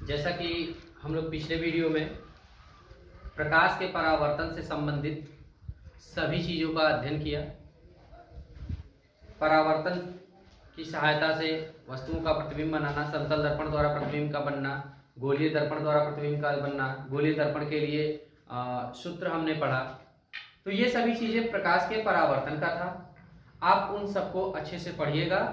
जैसा कि हम लोग पिछले वीडियो में प्रकाश के परावर्तन से संबंधित सभी चीज़ों का अध्ययन किया। परावर्तन की सहायता से वस्तुओं का प्रतिबिंब बनाना, समतल दर्पण द्वारा प्रतिबिंब का बनना, गोलीय दर्पण द्वारा प्रतिबिंब का बनना, गोलीय दर्पण के लिए सूत्र हमने पढ़ा। तो ये सभी चीज़ें प्रकाश के परावर्तन का था। आप उन सबको अच्छे से पढ़िएगा,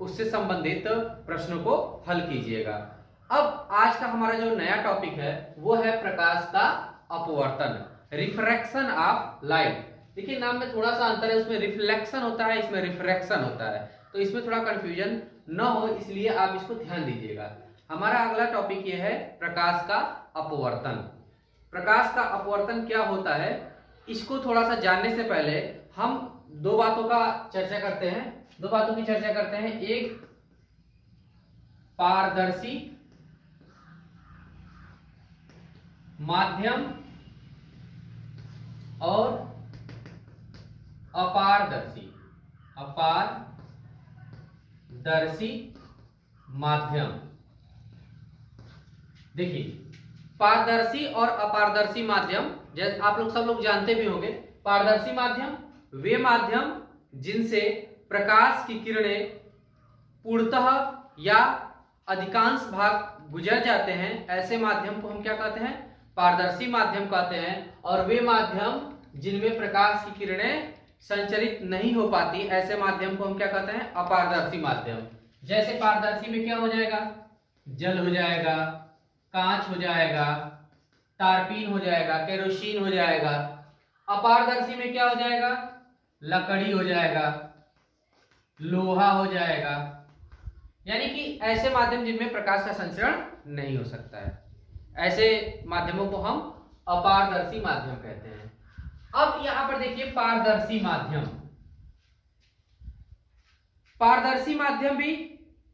उससे संबंधित प्रश्नों को हल कीजिएगा। अब आज का हमारा जो नया टॉपिक है वो है प्रकाश का अपवर्तन, रिफ्रैक्शन ऑफ लाइट। देखिए नाम में थोड़ा सा अंतर है, उसमें रिफ्लेक्शन होता है, इसमें रिफ्रैक्शन होता है, तो इसमें थोड़ा कंफ्यूजन न हो, इसलिए आप इसको ध्यान दीजिएगा। हमारा अगला टॉपिक ये है प्रकाश का अपवर्तन। प्रकाश का अपवर्तन क्या होता है, इसको थोड़ा सा जानने से पहले हम दो बातों का चर्चा करते हैं, दो बातों की चर्चा करते हैं। एक पारदर्शी माध्यम और अपारदर्शी माध्यम। देखिए पारदर्शी और अपारदर्शी माध्यम, जैसे आप लोग सब लोग जानते भी होंगे, पारदर्शी माध्यम वे माध्यम जिनसे प्रकाश की किरणें पूर्णतः या अधिकांश भाग गुजर जाते हैं, ऐसे माध्यम को हम क्या कहते हैं, पारदर्शी माध्यम कहते हैं। और वे माध्यम जिनमें प्रकाश की किरणें संचरित नहीं हो पाती, ऐसे माध्यम को हम क्या कहते हैं, अपारदर्शी माध्यम। जैसे पारदर्शी में क्या हो जाएगा, जल हो जाएगा, कांच हो जाएगा, टारपीन हो जाएगा, केरोसिन हो जाएगा। अपारदर्शी में क्या हो जाएगा, लकड़ी हो जाएगा, लोहा हो जाएगा। यानी कि ऐसे माध्यम जिनमें प्रकाश का संचरण नहीं हो सकता है, ऐसे माध्यमों को हम अपारदर्शी माध्यम कहते हैं। अब यहां पर देखिए पारदर्शी माध्यम, पारदर्शी माध्यम भी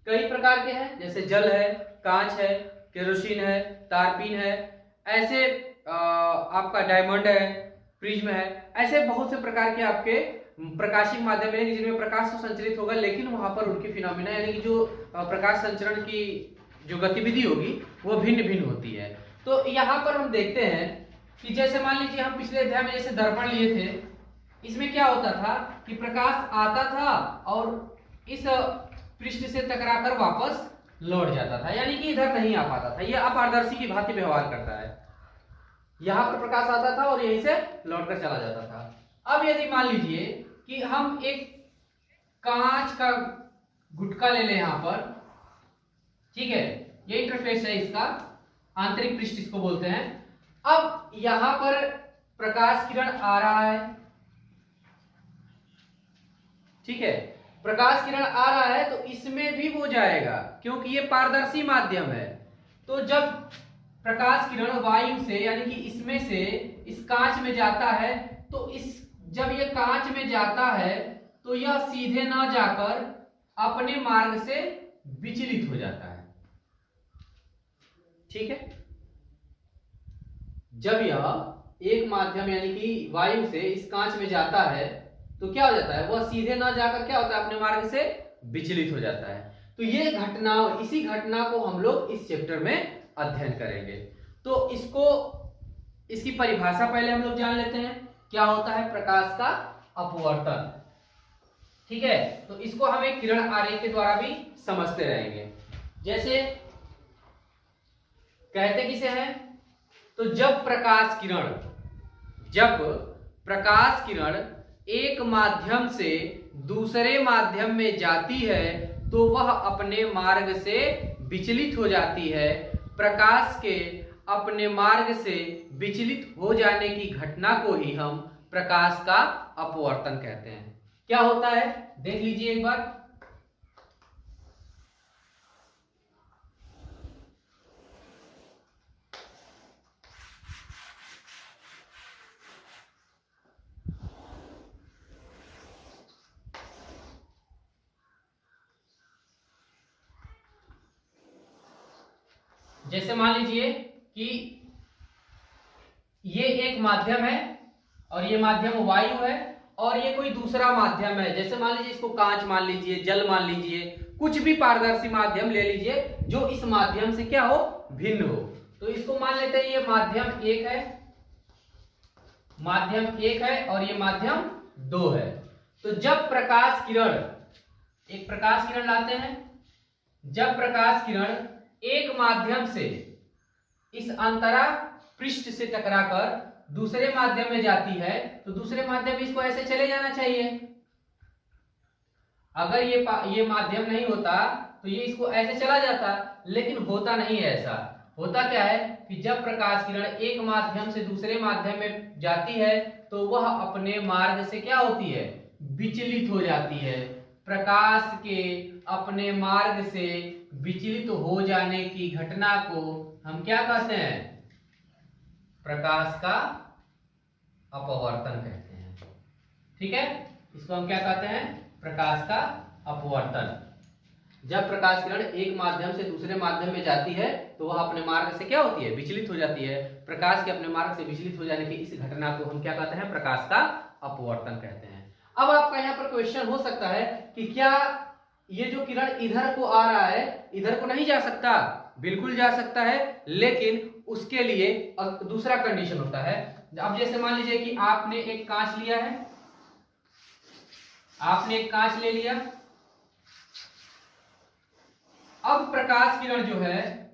कई प्रकार के हैं, जैसे जल है, कांच है, केरोसिन है, टारपीन है, ऐसे आपका डायमंड है, प्रिज्म है, ऐसे बहुत से प्रकार के आपके प्रकाशिक माध्यम है जिनमें प्रकाश तो संचरित होगा, लेकिन वहां पर उनकी फिनोमिना यानी कि जो प्रकाश संचरण की जो गतिविधि होगी वो भिन्न भिन्न होती है। तो यहाँ पर हम देखते हैं कि जैसे मान लीजिए हम पिछले अध्याय में जैसे दर्पण लिए थे, इसमें क्या होता था कि प्रकाश आता था और इस पृष्ठ से टकराकर वापस लौट जाता था, यानी कि इधर नहीं आ पाता था। यह अपारदर्शी की भांति व्यवहार करता है, यहां पर प्रकाश आता था और यहीं से लौटकर चला जाता था। अब यदि मान लीजिए कि हम एक कांच का गुटका ले लें यहां पर, ठीक है, ये इंटरफेस है इसका, आंतरिक पृष्ठ इसको बोलते हैं। अब यहां पर प्रकाश किरण आ रहा है, ठीक है, प्रकाश किरण आ रहा है तो इसमें भी वो जाएगा क्योंकि ये पारदर्शी माध्यम है। तो जब प्रकाश किरण वायु से यानी कि इसमें से इस कांच में जाता है, तो इस जब ये कांच में जाता है तो यह सीधे ना जाकर अपने मार्ग से विचलित हो जाता है, ठीक है। जब यह एक माध्यम यानी कि वायु से इस कांच में जाता है तो क्या हो जाता है, वह सीधे ना जाकर क्या होता है, अपने मार्ग से विचलित हो जाता है। तो ये घटना, इसी घटना को हम लोग इस चैप्टर में अध्ययन करेंगे। तो इसकी परिभाषा पहले हम लोग जान लेते हैं, क्या होता है प्रकाश का अपवर्तन, ठीक है। तो इसको हम एक किरण आरेख के द्वारा भी समझते रहेंगे। जैसे कहते किसे हैं, तो जब प्रकाश किरण एक माध्यम से दूसरे माध्यम में जाती है तो वह अपने मार्ग से विचलित हो जाती है। प्रकाश के अपने मार्ग से विचलित हो जाने की घटना को ही हम प्रकाश का अपवर्तन कहते हैं। क्या होता है देख लीजिए एक बार। जैसे मान लीजिए कि ये एक माध्यम है और ये माध्यम वायु है और ये कोई दूसरा माध्यम है, जैसे मान लीजिए इसको कांच मान लीजिए, जल मान लीजिए, कुछ भी पारदर्शी माध्यम ले लीजिए जो इस माध्यम से क्या हो, भिन्न हो। तो इसको मान लेते हैं ये माध्यम एक है, माध्यम एक है और ये माध्यम दो है। तो जब प्रकाश किरण, एक प्रकाश किरण लाते हैं, जब प्रकाश किरण एक माध्यम से इस अंतरा पृष्ठ से टकराकर दूसरे माध्यम में जाती है तो दूसरे माध्यम में इसको ऐसे चले जाना चाहिए। अगर ये माध्यम नहीं होता तो ये इसको ऐसे चला जाता, लेकिन होता नहीं है ऐसा। होता क्या है कि जब प्रकाश किरण एक माध्यम से दूसरे माध्यम में जाती है तो वह अपने मार्ग से क्या होती है, विचलित हो जाती है। प्रकाश के अपने मार्ग से विचलित हो जाने की घटना को हम क्या कहते हैं, प्रकाश का अपवर्तन कहते हैं। ठीक है, इसको हम क्या कहते हैं, प्रकाश का अपवर्तन। जब प्रकाश किरण एक माध्यम से दूसरे माध्यम में जाती है तो वह अपने मार्ग से क्या होती है, विचलित हो जाती है। प्रकाश के अपने मार्ग से विचलित हो जाने की इस घटना को हम क्या कहते हैं, प्रकाश का अपवर्तन कहते हैं। अब आपका यहाँ पर क्वेश्चन हो सकता है कि क्या ये जो किरण इधर को आ रहा है इधर को नहीं जा सकता? बिल्कुल जा सकता है, लेकिन उसके लिए दूसरा कंडीशन होता है। अब जैसे मान लीजिए कि आपने एक कांच लिया है, आपने एक कांच ले लिया। अब प्रकाश किरण जो है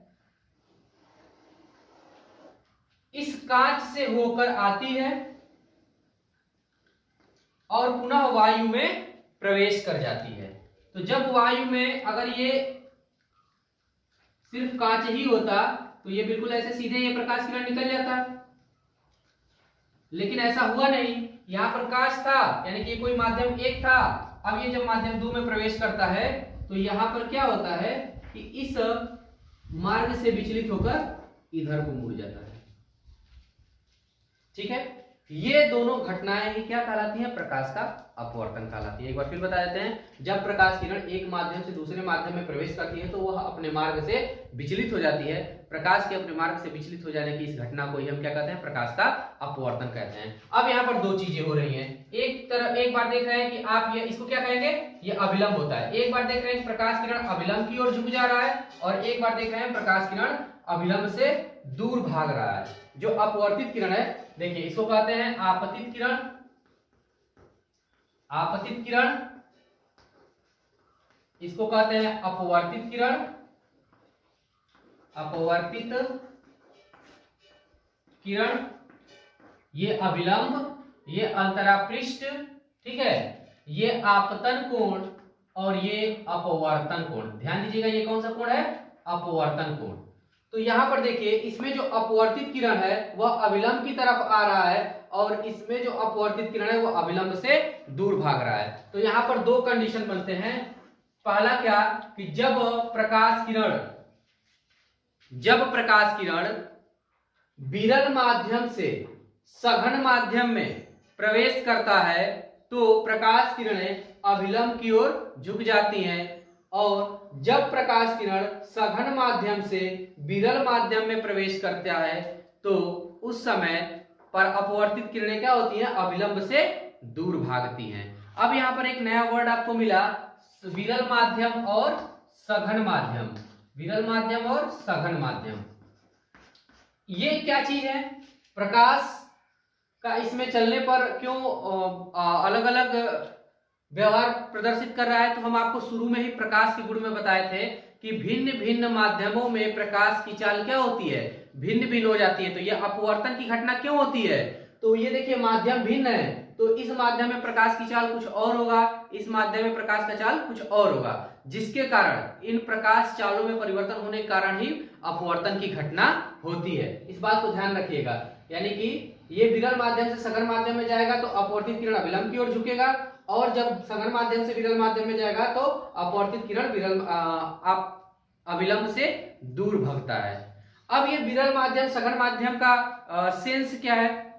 इस कांच से होकर आती है और पुनः वायु में प्रवेश कर जाती है। तो जब वायु में अगर ये सिर्फ कांच ही होता तो ये बिल्कुल ऐसे सीधे ये प्रकाश किरण निकल जाता, लेकिन ऐसा हुआ नहीं। यहां पर कांच था, यानी कि कोई माध्यम एक था। अब ये जब माध्यम दो में प्रवेश करता है तो यहां पर क्या होता है कि इस मार्ग से विचलित होकर इधर को मुड़ जाता है। ठीक है, ये दोनों घटनाएं ही क्या कहलाती हैं, प्रकाश का अपवर्तन कहलाती है। एक बार फिर बता देते हैं, जब प्रकाश किरण एक माध्यम से दूसरे माध्यम में प्रवेश करती है तो वह अपने मार्ग से विचलित हो जाती है। प्रकाश के अपने मार्ग से विचलित हो जाने की इस घटना को ही हम क्या कहते हैं, प्रकाश का अपवर्तन कहते हैं। अब यहाँ पर दो चीजें हो रही हैं। एक बार देख रहे हैं कि आप ये इसको क्या कहेंगे, ये अभिलंब होता है। एक बार देख रहे हैं प्रकाश किरण अभिलंब की ओर झुक जा रहा है और एक बार देख रहे हैं प्रकाश किरण अभिलंब से दूर भाग रहा है। जो अपवर्तित किरण है, देखिए इसको कहते हैं आपतित किरण, आपतित किरण, इसको कहते हैं अपवर्तित किरण, अपवर्तित किरण। ये अभिलंब, ये अंतरापृष्ठ, ठीक है, ये आपतन कोण और ये अपवर्तन कोण। ध्यान दीजिएगा ये कौन सा कोण है, अपवर्तन कोण। तो यहां पर देखिए इसमें जो अपवर्तित किरण है वह अभिलंब की तरफ आ रहा है और इसमें जो अपवर्तित किरण है वह अभिलंब से दूर भाग रहा है। तो यहां पर दो कंडीशन बनते हैं। पहला क्या कि जब प्रकाश किरण विरल माध्यम से सघन माध्यम में प्रवेश करता है तो प्रकाश किरणें अभिलंब की ओर झुक जाती हैं और जब प्रकाश किरण सघन माध्यम से विरल माध्यम में प्रवेश करता है तो उस समय पर अपवर्तित किरणें क्या होती हैं, अभिलंब से दूर भागती हैं। अब यहाँ पर एक नया वर्ड आपको मिला, विरल माध्यम और सघन माध्यम। विरल माध्यम और सघन माध्यम, ये क्या चीज है, प्रकाश का इसमें चलने पर क्यों अलग अलग व्यवहार प्रदर्शित कर रहा है। तो हम आपको शुरू में ही प्रकाश के गुण में बताए थे कि भिन्न भिन्न माध्यमों में प्रकाश की चाल क्या होती है, भिन्न भिन्न हो जाती है। तो यह अपवर्तन की घटना क्यों होती है, तो ये देखिए माध्यम भिन्न है तो इस माध्यम में प्रकाश की चाल कुछ और होगा, इस माध्यम में प्रकाश का चाल कुछ और होगा, जिसके कारण इन प्रकाश चालों में परिवर्तन होने के कारण ही अपवर्तन की घटना होती है। इस बात को ध्यान रखिएगा, यानी कि ये विरल माध्यम से सघन माध्यम में जाएगा तो अपवर्तित किरण अभिलंब की ओर झुकेगा और जब सघन माध्यम से विरल माध्यम में जाएगा तो अपवर्तित किरण अभिलंब से दूर भागता है। अब ये विरल माध्यम सघन माध्यम का सेंस क्या है,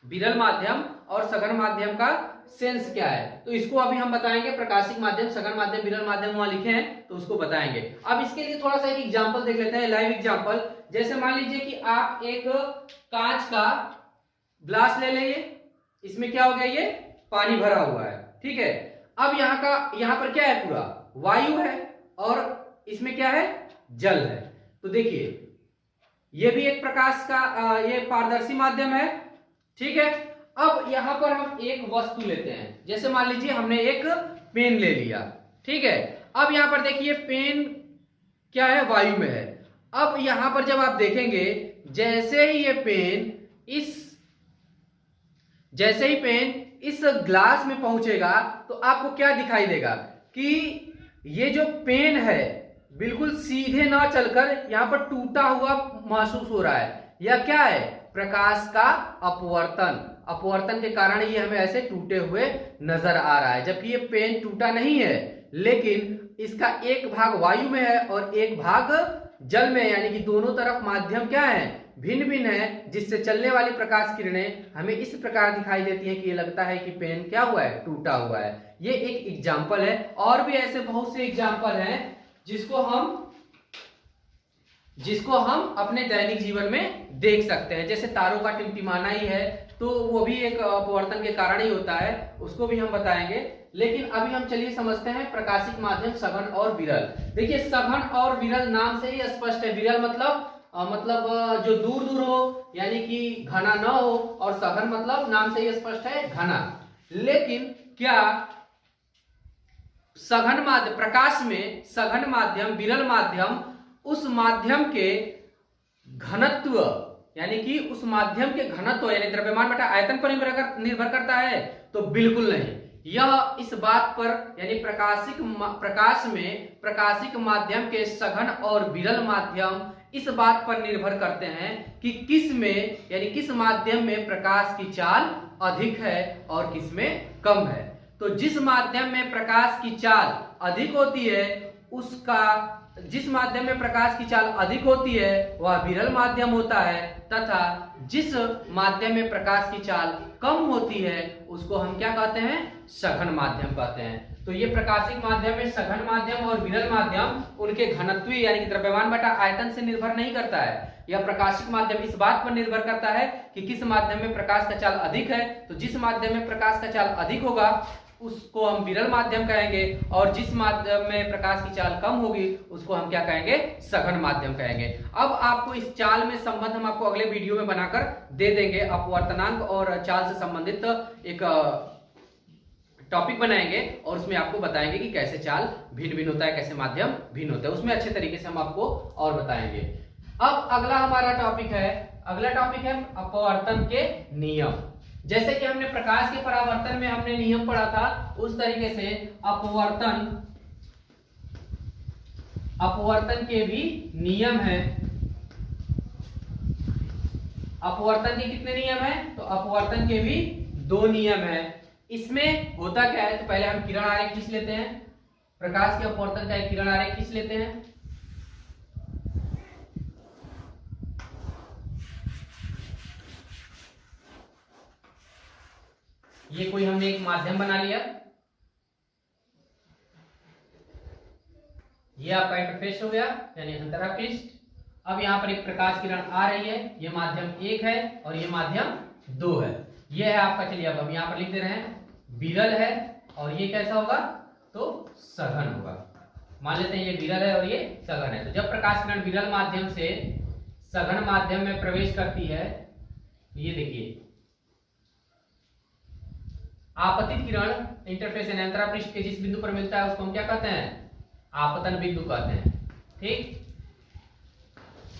विरल माध्यम और सघन माध्यम का सेंस क्या है, तो इसको अभी हम बताएंगे। प्रकाशिक माध्यम, सघन माध्यम, विरल माध्यम वहां लिखे हैं तो उसको बताएंगे। अब इसके लिए थोड़ा सा एक एग्जांपल देख लेते हैं, लाइव एग्जांपल। जैसे मान लीजिए कि आप एक कांच का ग्लास ले लेंगे, इसमें क्या हो गया, ये पानी भरा हुआ है, ठीक है। अब यहाँ पर क्या है, पूरा वायु है, और इसमें क्या है, जल है। तो देखिए ये भी एक प्रकाश का ये पारदर्शी माध्यम है, ठीक है। अब यहां पर हम एक वस्तु लेते हैं, जैसे मान लीजिए हमने एक पेन ले लिया, ठीक है। अब यहां पर देखिए पेन क्या है, वायु में है। अब यहां पर जब आप देखेंगे जैसे ही पेन इस ग्लास में पहुंचेगा तो आपको क्या दिखाई देगा कि ये जो पेन है बिल्कुल सीधे ना चलकर यहां पर टूटा हुआ महसूस हो रहा है। यह क्या है, प्रकाश का अपवर्तन। अपवर्तन के कारण ये हमें ऐसे टूटे हुए नजर आ रहा है, जबकि ये पेन टूटा नहीं है, लेकिन इसका एक भाग वायु में है और एक भाग जल में है, यानी कि दोनों तरफ माध्यम क्या है, भिन्न भिन्न है, जिससे चलने वाली प्रकाश किरणें हमें इस प्रकार दिखाई देती हैं कि ये लगता है कि पेन क्या हुआ है, टूटा हुआ है। ये एक एग्जाम्पल है, और भी ऐसे बहुत से एग्जाम्पल हैं जिसको हम अपने दैनिक जीवन में देख सकते हैं। जैसे तारों का टिमटिमाना ही है, तो वो भी एक अपवर्तन के कारण ही होता है, उसको भी हम बताएंगे। लेकिन अभी हम चलिए समझते हैं प्रकाशिक माध्यम सघन और विरल। देखिए सघन और विरल नाम से ही स्पष्ट है। विरल मतलब जो दूर दूर हो, यानी कि घना न हो, और सघन मतलब नाम से ही स्पष्ट है, घना। लेकिन क्या सघन माध्यम, प्रकाश में सघन माध्यम, विरल माध्यम, उस माध्यम के घनत्व यानी कि उस माध्यम के घनत्व यानी द्रव्यमान बटा आयतन पर निर्भर करता है? तो बिल्कुल नहीं। यह इस बात पर यानी प्रकाश में प्रकाशिक माध्यम के सघन और विरल माध्यम इस बात पर निर्भर करते हैं कि किस में यानी किस माध्यम में प्रकाश की चाल अधिक है और किस में कम है। तो जिस माध्यम में प्रकाश की चाल अधिक होती है जिस माध्यम में प्रकाश की चाल अधिक होती है वह विरल माध्यम होता है, तथा जिस माध्यम में प्रकाश की चाल कम होती है उसको हम क्या कहते हैं, सघन माध्यम कहते हैं। तो ये प्रकाशिक माध्यम में सघन माध्यम और विरल माध्यम उनके घनत्व यानी कि द्रव्यमान बटा आयतन से निर्भर नहीं करता है। यह प्रकाशिक माध्यम इस बात पर निर्भर करता है कि किस माध्यम में प्रकाश का चाल अधिक है। तो जिस माध्यम में प्रकाश का चाल अधिक होगा उसको हम विरल माध्यम कहेंगे, और जिस माध्यम में प्रकाश की चाल कम होगी उसको हम क्या कहेंगे, सघन माध्यम कहेंगे। अब आपको इस चाल में संबंध हम आपको अगले वीडियो में बनाकर दे देंगे। अपवर्तनांक और चाल से संबंधित एक टॉपिक बनाएंगे और उसमें आपको बताएंगे कि कैसे चाल भिन्न भिन्न होता है, कैसे माध्यम भिन्न होता है, उसमें अच्छे तरीके से हम आपको और बताएंगे। अब अगला हमारा टॉपिक है अपवर्तन के नियम। जैसे कि हमने प्रकाश के परावर्तन में हमने नियम पढ़ा था, उस तरीके से अपवर्तन के भी नियम है। अपवर्तन के कितने नियम हैं? तो अपवर्तन के भी 2 नियम हैं। इसमें होता क्या है, तो पहले हम किरण आरेख खींच लेते हैं। प्रकाश के अपवर्तन का एक किरण आरेख खींच लेते हैं। ये कोई हमने एक माध्यम बना लिया, ये आपका इंटरफेस हो गया यानी अंतरापृष्ठ। अब यहाँ पर एक प्रकाश किरण आ रही है, ये माध्यम 1 है और ये माध्यम 2 है। ये है आपका, चलिए अब हम यहाँ पर लिख दे रहे हैं विरल है, और ये कैसा होगा, तो सघन होगा। मान लेते हैं ये विरल है और ये सघन है। तो जब प्रकाश किरण विरल माध्यम से सघन माध्यम में प्रवेश करती है, ये देखिए आपतित किरण इंटरफेस यानी अंतरापृष्ठ के जिस बिंदु पर मिलता है उसको हम क्या कहते हैं, आपतन बिंदु कहते हैं। ठीक,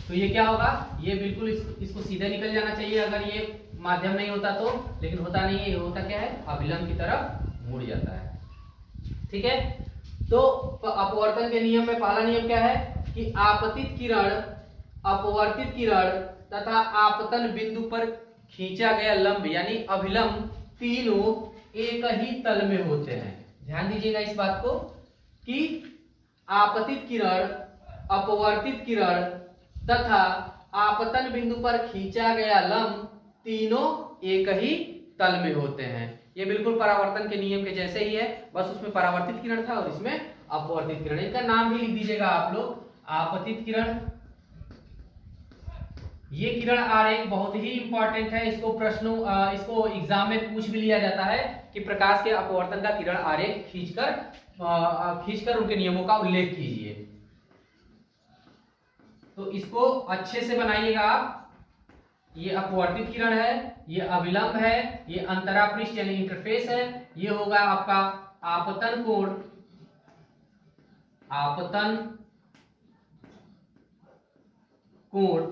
तो ये क्या होगा, ये बिल्कुल इसको सीधे निकल जाना चाहिए अगर ये माध्यम नहीं होता तो, लेकिन होता नहीं है। ये होता क्या है, अभिलंब की तरफ मुड़ जाता है। ठीक है, तो अपवर्तन के नियम में पहला नियम क्या है कि आपतित किरण, अपवर्तित किरण तथा आपतन बिंदु पर खींचा गया लंब यानी अभिलंब तीनों एक ही तल में होते हैं। ध्यान दीजिएगा इस बात को कि आपतित किरण, अपवर्तित किरण तथा आपतन बिंदु पर खींचा गया लंब तीनों एक ही तल में होते हैं। ये बिल्कुल परावर्तन के नियम के जैसे ही है, बस उसमें परावर्तित किरण था और इसमें अपवर्तित किरण। इनका नाम भी लिख दीजिएगा आप लोग, आपतित किरण। ये किरण आरेख बहुत ही इंपॉर्टेंट है, इसको एग्जाम में पूछ भी लिया जाता है कि प्रकाश के अपवर्तन का किरण आरेख खींचकर खींचकर उनके नियमों का उल्लेख कीजिए। तो इसको अच्छे से बनाइएगा आप। ये अपवर्तित किरण है, ये अविलंब है, ये अंतरापृष्ठ यानी इंटरफेस है, ये होगा आपका आपतन कोण, आपतन कोण,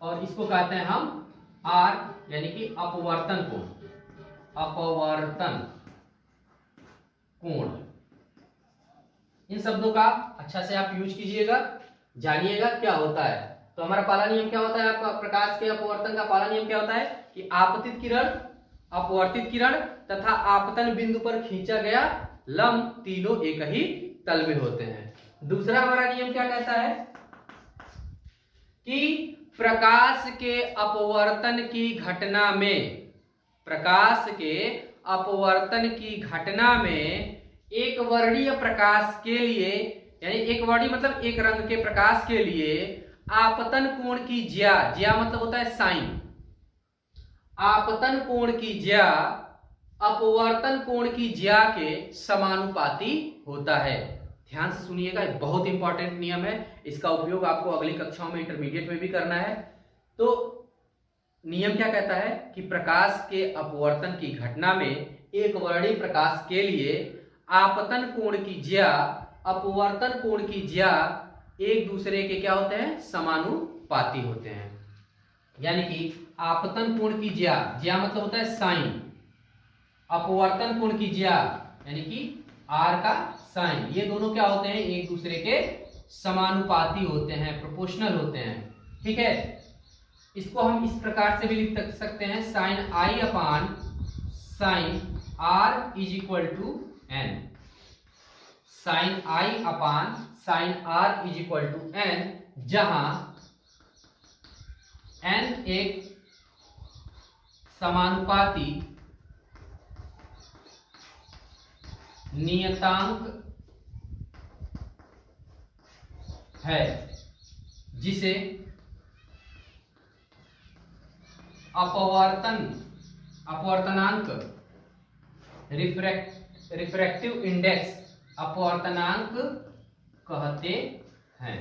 और इसको कहते हैं हम आर यानी कि अपवर्तन कोण, अपवर्तन कोण। इन शब्दों का अच्छा से आप यूज कीजिएगा, जानिएगा क्या होता है। तो हमारा पहला नियम क्या होता है आपका प्रकाश के अपवर्तन का? पहला नियम क्या होता है कि आपतित किरण, अपवर्तित किरण तथा आपतन बिंदु पर खींचा गया लंब तीनों एक ही तल में होते हैं। दूसरा हमारा नियम क्या कहता है कि प्रकाश के अपवर्तन की घटना में, प्रकाश के अपवर्तन की घटना में एक वर्णीय प्रकाश के लिए, यानी एक वर्णीय मतलब एक रंग के प्रकाश के लिए आपतन कोण की ज्या, ज्या मतलब होता है साइन, आपतन कोण की ज्या अपवर्तन कोण की ज्या के समानुपाती होता है। ध्यान से सुनिएगा, बहुत इंपॉर्टेंट नियम है, इसका उपयोग आपको अगली कक्षाओं में इंटरमीडिएट में भी करना है। तो नियम क्या कहता है कि प्रकाश के अपवर्तन की घटना में एक वर्णीय प्रकाश के लिए आपतन कोण की ज्या, अपवर्तन कोण की ज्या एक दूसरे के क्या होते हैं? समानुपाती होते हैं। यानी कि आपतन कोण की ज्या, ज्या मतलब होता है साइन, अपवर्तन कोण की ज्या यानी कि आर का साइन, ये दोनों क्या होते हैं? एक दूसरे के समानुपाती होते हैं, प्रोपोर्शनल होते हैं। ठीक है, इसको हम इस प्रकार से भी लिख सकते हैं, sine i upon sine r is equal to n, sine i upon sine r is equal to n, जहां एन एक समानुपाती नियतांक है जिसे अपवर्तनांक रिफ्रैक्टिव इंडेक्स अपवर्तनांक कहते हैं।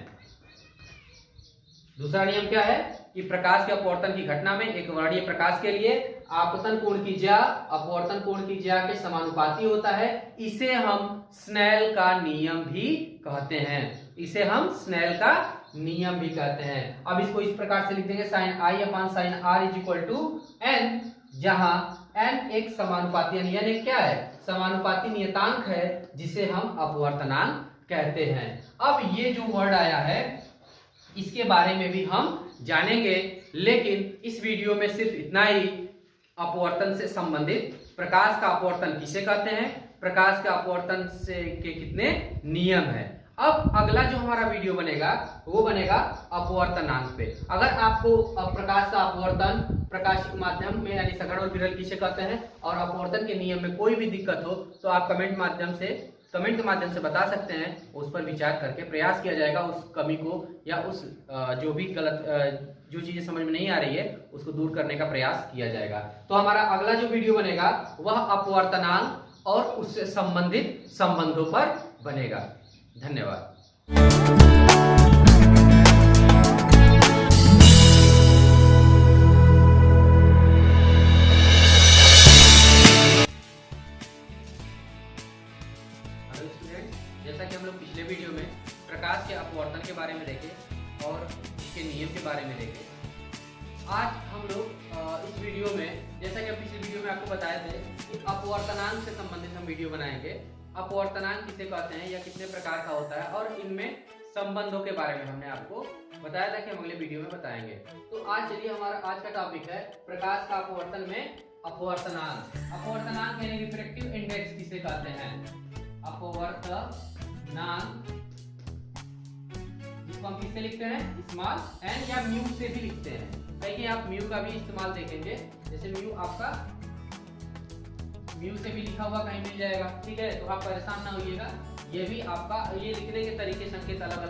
दूसरा नियम क्या है कि प्रकाश के अपवर्तन की घटना में एक वर्णीय प्रकाश के लिए आपतन कोण की ज्या अपवर्तन कोण की ज्या के समानुपाती होता है। इसे हम स्नेल का नियम भी कहते हैं, इसे हम स्नेल का नियम भी कहते हैं। अब इसको इस प्रकार से लिख देंगे, sine i upon sine r is equal to n, जहां एन एक समानुपाती यानी एन क्या है? समानुपाती नियतांक है जिसे हम अपवर्तनांक कहते हैं। अब ये जो वर्ड आया है इसके बारे में भी हम जानेंगे, लेकिन इस वीडियो में सिर्फ इतना ही। अपवर्तन से संबंधित प्रकाश का अपवर्तन किसे कहते हैं, प्रकाश का अपवर्तन से के कितने नियम हैं। अब अगला जो हमारा वीडियो बनेगा वो बनेगा अपवर्तनांक पे। अगर आपको प्रकाश का अपवर्तन प्रकाशिक माध्यम में यानी सघन और विरल किसे कहते हैं और अपवर्तन के नियम में कोई भी दिक्कत हो तो आप कमेंट के माध्यम से बता सकते हैं, उस पर विचार करके प्रयास किया जाएगा उस कमी को या उस जो भी गलत जो चीजें समझ में नहीं आ रही है उसको दूर करने का प्रयास किया जाएगा। तो हमारा अगला जो वीडियो बनेगा वह अपवर्तनांक और उससे संबंधित संबंधों पर बनेगा। धन्यवाद। जैसा कि हम लोग पिछले वीडियो में प्रकाश के अपवर्तन के बारे में देखे और इसके नियम के बारे में देखे, आज हम लोग इस वीडियो में जैसा कि पिछले वीडियो में आपको बताए थे कि अपवर्तनांक से संबंधित हम वीडियो बनाएंगे। अपवर्तनांक किसे कहते हैं या कितने प्रकार का होता है और इनमें संबंधों के बारे में हमने आपको बताया था कि हम अगले वीडियो में बताएंगे। तो आज चलिए हमारा आज का टॉपिक है प्रकाश का अपवर्तन में अपवर्तनांक। अपवर्तनांक यानी रिफ्रैक्टिव इंडेक्स किसे कहते हैं? अपवर्तनांक जिसको हम किससे लिखते हैं? स्मॉल एन या म्यू से भी लिखते हैं। कहीं आप म्यू का भी इस्तेमाल देखेंगे, जैसे म्यू आपका म्यू से भी लिखा हुआ कहीं मिल जाएगा। ठीक है, तो आप परेशान ना होइएगा, ये भी आपका ये लिखने के तरीके संकेत अलग अलग